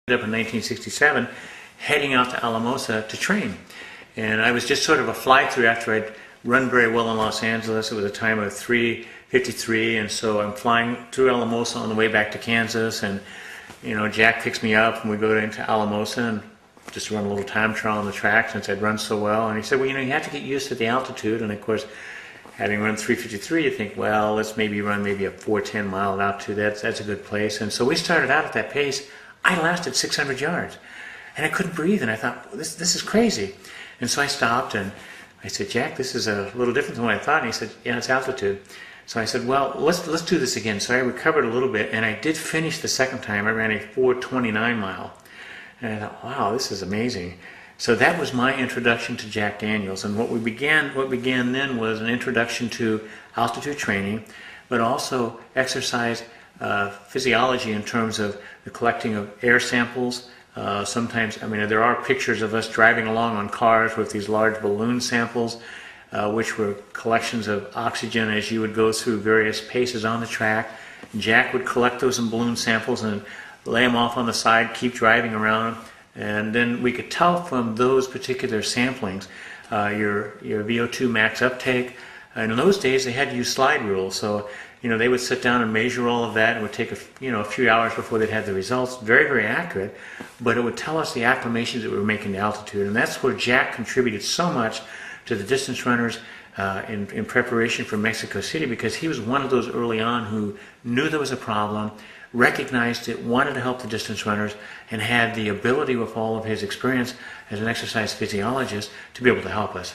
Up in 1967 heading out to Alamosa to train, and I was just sort of a fly-through after I'd run very well in Los Angeles. It was a time of 3:53, and so I'm flying through Alamosa on the way back to Kansas, and Jack picks me up and we go into Alamosa and just run a little time trial on the track since I'd run so well. And he said, well, you have to get used to the altitude. And of course, having run 3:53, you think, well, let's maybe run maybe a 4:10 mile altitude. That's a good place. And so we started out at that pace. I lasted 600 yards, and I couldn't breathe, and I thought, well, this is crazy. And so I stopped, and I said, Jack, this is a little different than what I thought. And he said, yeah, it's altitude. So I said, well, let's do this again. So I recovered a little bit, and I did finish the second time. I ran a 4:29 mile, and I thought, wow, this is amazing. So that was my introduction to Jack Daniels, and what began then was an introduction to altitude training, but also exercise physiology in terms of the collecting of air samples. Sometimes, there are pictures of us driving along on cars with these large balloon samples, which were collections of oxygen as you would go through various paces on the track. Jack would collect those in balloon samples and lay them off on the side, keep driving around, and then we could tell from those particular samplings your VO2 max uptake. And in those days, they had to use slide rules, so they would sit down and measure all of that. It would take a few hours before they'd have the results. Very, very accurate, but it would tell us the acclimations that we were making to altitude, and that's where Jack contributed so much to the distance runners in preparation for Mexico City, because he was one of those early on who knew there was a problem, recognized it, wanted to help the distance runners, and had the ability with all of his experience as an exercise physiologist to be able to help us.